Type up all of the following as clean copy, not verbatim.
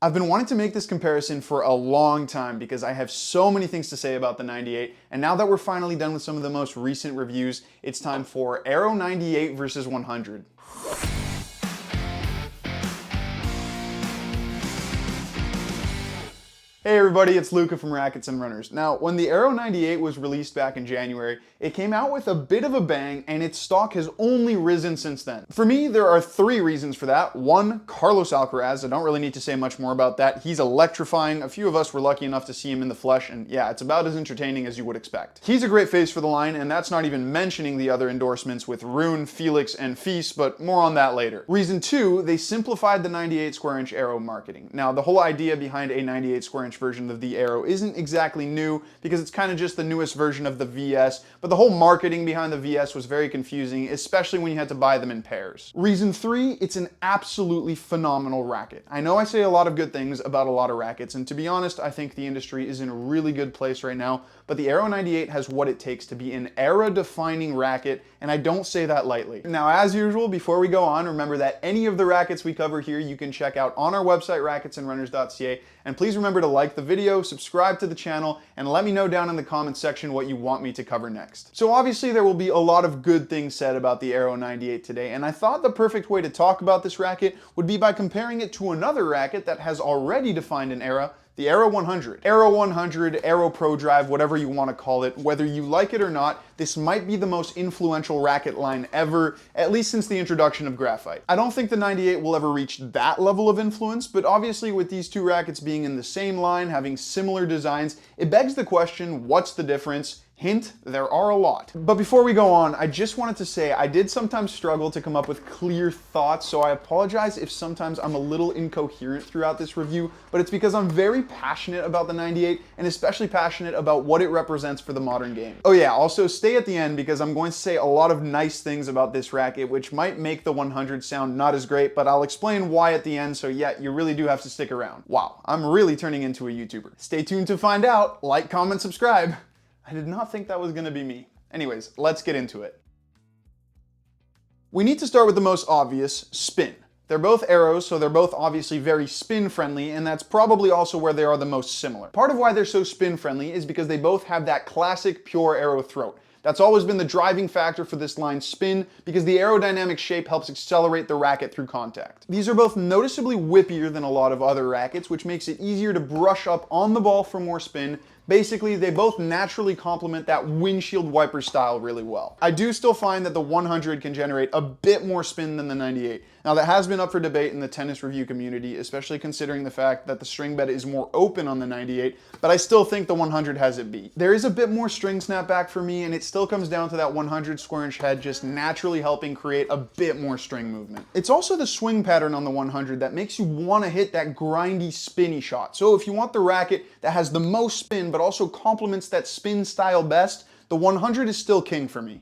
I've been wanting to make this comparison for a long time because I have so many things to say about the 98, and now that we're finally done with some of the most recent reviews, it's time for Aero 98 versus 100. Hey everybody, it's Luca from Rackets Runners. Now, when the Aero 98 was released back in January, it came out with a bit of a bang and its stock has only risen since then. For me, there are three reasons for that. One, Carlos Alcaraz. I don't really need to say much more about that. He's electrifying. A few of us were lucky enough to see him in the flesh, and yeah, it's about as entertaining as you would expect. He's a great face for the line, and that's not even mentioning the other endorsements with Rune, Felix, and Feast, but more on that later. Reason two, they simplified the 98 square inch Aero marketing. Now, the whole idea behind a 98 square inch version of the Aero isn't exactly new because it's kind of just the newest version of the VS, but the whole marketing behind the VS was very confusing, especially when you had to buy them in pairs. Reason three, it's an absolutely phenomenal racket. I know I say a lot of good things about a lot of rackets, and to be honest, I think the industry is in a really good place right now, but the Aero 98 has what it takes to be an era-defining racket, and I don't say that lightly. Now, as usual, before we go on, remember that any of the rackets we cover here you can check out on our website, racketsandrunners.ca, and please remember to like the video, subscribe to the channel, and let me know down in the comments section what you want me to cover next. So obviously there will be a lot of good things said about the Aero 98 today, and I thought the perfect way to talk about this racket would be by comparing it to another racket that has already defined an era, the Aero 100. Aero 100, Aero Pro Drive, whatever you want to call it, whether you like it or not, this might be the most influential racket line ever, at least since the introduction of graphite. I don't think the 98 will ever reach that level of influence, but obviously with these two rackets being in the same line, having similar designs, it begs the question, what's the difference? Hint, there are a lot. But before we go on, I just wanted to say I did sometimes struggle to come up with clear thoughts, so I apologize if sometimes I'm a little incoherent throughout this review, but it's because I'm very passionate about the 98 and especially passionate about what it represents for the modern game. Oh yeah, also stay at the end because I'm going to say a lot of nice things about this racket, which might make the 100 sound not as great, but I'll explain why at the end, so yeah, you really do have to stick around. Wow, I'm really turning into a YouTuber. Stay tuned to find out. Like, comment, subscribe. I did not think that was going to be me. Anyways, let's get into it. We need to start with the most obvious, spin. They're both Aeros, so they're both obviously very spin friendly, and that's probably also where they are the most similar. Part of why they're so spin friendly is because they both have that classic pure Aero throat. That's always been the driving factor for this line's spin because the aerodynamic shape helps accelerate the racket through contact. These are both noticeably whippier than a lot of other rackets, which makes it easier to brush up on the ball for more spin. Basically, they both naturally complement that windshield wiper style really well. I do still find that the 100 can generate a bit more spin than the 98. Now that has been up for debate in the tennis review community, especially considering the fact that the string bed is more open on the 98, but I still think the 100 has it beat. There is a bit more string snapback for me, and it still comes down to that 100 square inch head just naturally helping create a bit more string movement. It's also the swing pattern on the 100 that makes you want to hit that grindy, spinny shot. So if you want the racket that has the most spin, but also complements that spin style best, the 100 is still king for me.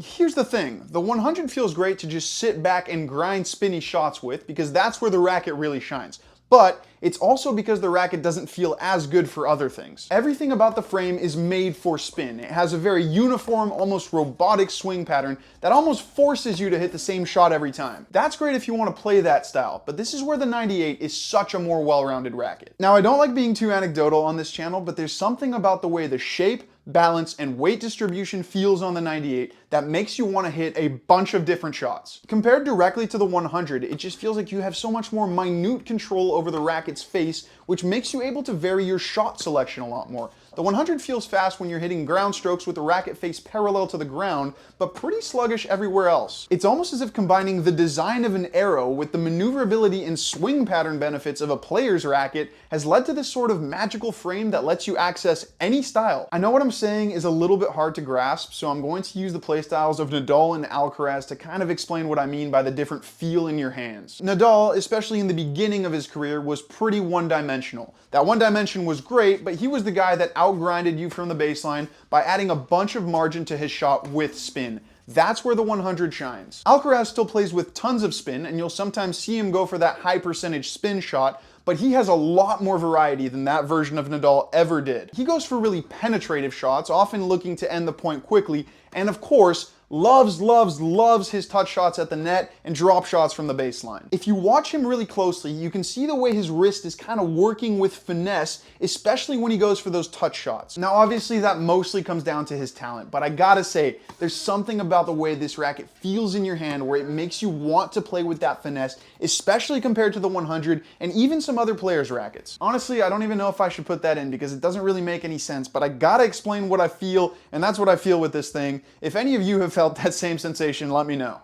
Here's the thing, the 100 feels great to just sit back and grind spinny shots with because that's where the racket really shines. But it's also because the racket doesn't feel as good for other things. Everything about the frame is made for spin. It has a very uniform, almost robotic swing pattern that almost forces you to hit the same shot every time. That's great if you want to play that style, but this is where the 98 is such a more well-rounded racket. Now, I don't like being too anecdotal on this channel, but there's something about the way the shape, balance, and weight distribution feels on the 98 that makes you want to hit a bunch of different shots. Compared directly to the 100, it just feels like you have so much more minute control over the racket's face, which makes you able to vary your shot selection a lot more. The 100 feels fast when you're hitting ground strokes with the racket face parallel to the ground, but pretty sluggish everywhere else. It's almost as if combining the design of an Aero with the maneuverability and swing pattern benefits of a player's racket has led to this sort of magical frame that lets you access any style. I know what I'm saying is a little bit hard to grasp, so I'm going to use the playstyles of Nadal and Alcaraz to kind of explain what I mean by the different feel in your hands. Nadal, especially in the beginning of his career, was pretty one-dimensional. That one dimension was great, but he was the guy that outgrinded you from the baseline by adding a bunch of margin to his shot with spin. That's where the 100 shines. Alcaraz still plays with tons of spin, and you'll sometimes see him go for that high percentage spin shot, but he has a lot more variety than that version of Nadal ever did. He goes for really penetrative shots, often looking to end the point quickly, and of course, loves his touch shots at the net and drop shots from the baseline. If you watch him really closely, you can see the way his wrist is kind of working with finesse, especially when he goes for those touch shots. Now, obviously that mostly comes down to his talent, but I gotta say, there's something about the way this racket feels in your hand where it makes you want to play with that finesse, especially compared to the 100 and even some other players' rackets. Honestly, I don't even know if I should put that in because it doesn't really make any sense, but I gotta explain what I feel, and that's what I feel with this thing. If any of you have felt that same sensation, let me know.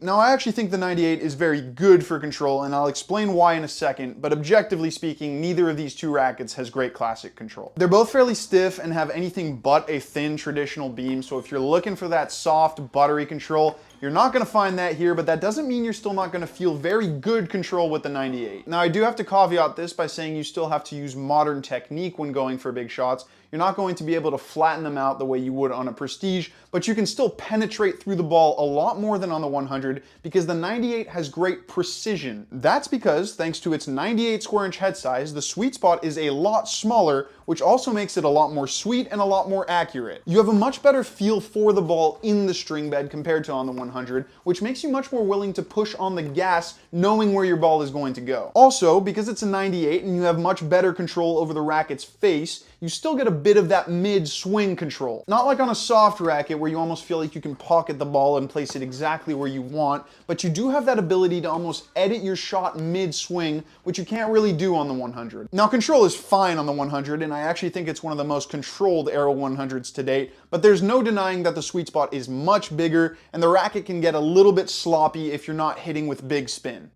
Now, I actually think the 98 is very good for control, and I'll explain why in a second, but objectively speaking, neither of these two rackets has great classic control. They're both fairly stiff and have anything but a thin traditional beam, so if you're looking for that soft, buttery control, you're not going to find that here, but that doesn't mean you're still not going to feel very good control with the 98. Now, I do have to caveat this by saying you still have to use modern technique when going for big shots. You're not going to be able to flatten them out the way you would on a Prestige, but you can still penetrate through the ball a lot more than on the 100 because the 98 has great precision. That's because, thanks to its 98 square inch head size, the sweet spot is a lot smaller, which also makes it a lot more sweet and a lot more accurate. You have a much better feel for the ball in the string bed compared to on the 100, which makes you much more willing to push on the gas knowing where your ball is going to go. Also, because it's a 98 and you have much better control over the racket's face, you still get a bit of that mid-swing control. Not like on a soft racket where you almost feel like you can pocket the ball and place it exactly where you want, but you do have that ability to almost edit your shot mid-swing, which you can't really do on the 100. Now, control is fine on the 100, and I actually think it's one of the most controlled Aero 100s to date, but there's no denying that the sweet spot is much bigger, and the racket can get a little bit sloppy if you're not hitting with big spin.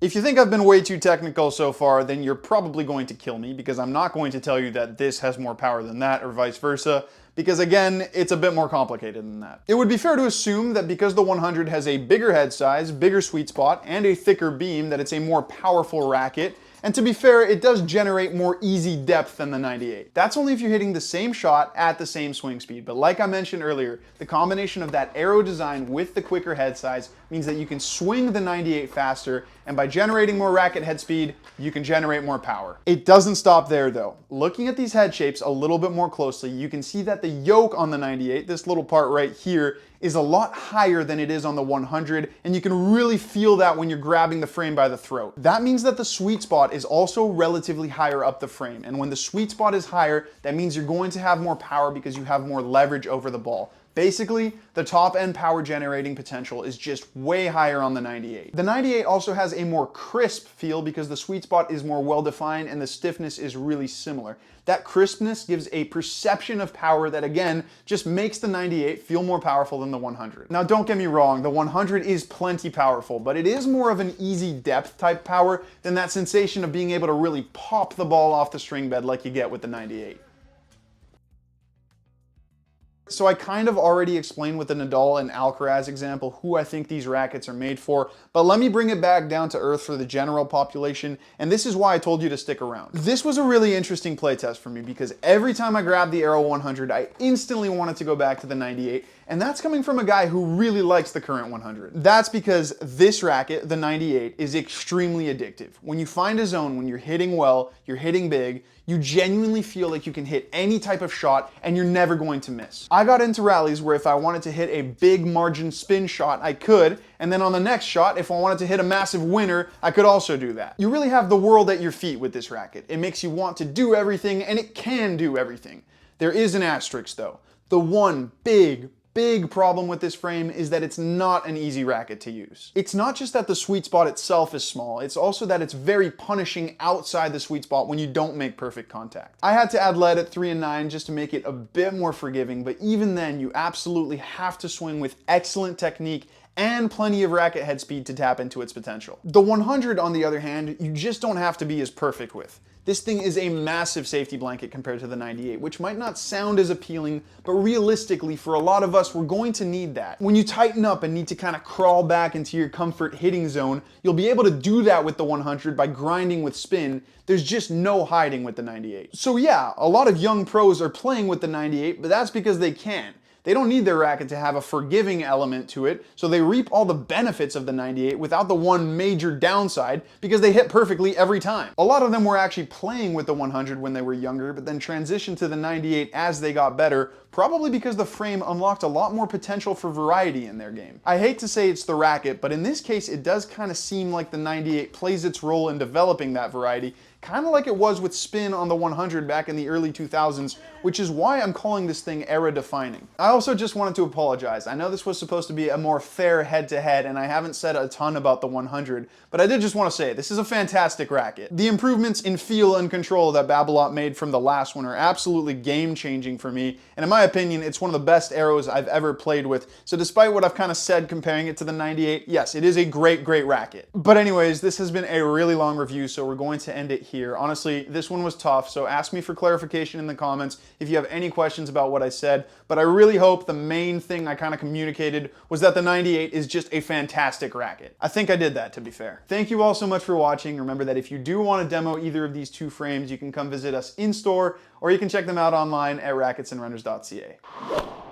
If you think I've been way too technical so far, then you're probably going to kill me because I'm not going to tell you that this has more power than that or vice versa, because again, it's a bit more complicated than that. It would be fair to assume that because the 100 has a bigger head size, bigger sweet spot, and a thicker beam, that it's a more powerful racket. And to be fair, it does generate more easy depth than the 98. That's only if you're hitting the same shot at the same swing speed. But like I mentioned earlier, the combination of that Aero design with the quicker head size means that you can swing the 98 faster, and by generating more racket head speed, you can generate more power. It doesn't stop there though. Looking at these head shapes a little bit more closely, you can see that the yoke on the 98, this little part right here, is a lot higher than it is on the 100, and you can really feel that when you're grabbing the frame by the throat. That means that the sweet spot is also relatively higher up the frame, and when the sweet spot is higher, that means you're going to have more power because you have more leverage over the ball. Basically, the top end power generating potential is just way higher on the 98. The 98 also has a more crisp feel because the sweet spot is more well defined and the stiffness is really similar. That crispness gives a perception of power that again, just makes the 98 feel more powerful than the 100. Now don't get me wrong, the 100 is plenty powerful, but it is more of an easy depth type power than that sensation of being able to really pop the ball off the string bed like you get with the 98. So I kind of already explained with the Nadal and Alcaraz example who I think these rackets are made for, but let me bring it back down to earth for the general population, and this is why I told you to stick around. This was a really interesting playtest for me because every time I grabbed the Aero 100, I instantly wanted to go back to the 98, and that's coming from a guy who really likes the current 100. That's because this racket, the 98, is extremely addictive. When you find a zone, when you're hitting well, you're hitting big, you genuinely feel like you can hit any type of shot and you're never going to miss. I got into rallies where if I wanted to hit a big margin spin shot, I could, and then on the next shot, if I wanted to hit a massive winner, I could also do that. You really have the world at your feet with this racket. It makes you want to do everything, and it can do everything. There is an asterisk though. The one big problem with this frame is that it's not an easy racket to use. It's not just that the sweet spot itself is small, it's also that it's very punishing outside the sweet spot when you don't make perfect contact. I had to add lead at 3 and 9 just to make it a bit more forgiving, but even then you absolutely have to swing with excellent technique and plenty of racket head speed to tap into its potential. The 100, on the other hand, you just don't have to be as perfect with. This thing is a massive safety blanket compared to the 98, which might not sound as appealing, but realistically, for a lot of us, we're going to need that. When you tighten up and need to kind of crawl back into your comfort hitting zone, you'll be able to do that with the 100 by grinding with spin. There's just no hiding with the 98. So yeah, a lot of young pros are playing with the 98, but that's because they can. They don't need their racket to have a forgiving element to it, so they reap all the benefits of the 98 without the one major downside because they hit perfectly every time. A lot of them were actually playing with the 100 when they were younger, but then transitioned to the 98 as they got better, probably because the frame unlocked a lot more potential for variety in their game. I hate to say it's the racket, but in this case it does kind of seem like the 98 plays its role in developing that variety, kind of like it was with spin on the 100 back in the early 2000s, which is why I'm calling this thing era defining. I also just wanted to apologize. I know this was supposed to be a more fair head-to-head, and I haven't said a ton about the 100, but I did just want to say this is a fantastic racket. The improvements in feel and control that Babolat made from the last one are absolutely game-changing for me, and in my opinion, it's one of the best arrows I've ever played with. So despite what I've kind of said comparing it to the 98, yes, it is a great racket. But anyways, this has been a really long review, so we're going to end it here. Honestly, this one was tough, so ask me for clarification in the comments if you have any questions about what I said, but I really hope the main thing I kind of communicated was that the 98 is just a fantastic racket. I think I did that, to be fair. Thank you all so much for watching. Remember that if you do want to demo either of these two frames, you can come visit us in store, or you can check them out online at racketsandrunners.ca.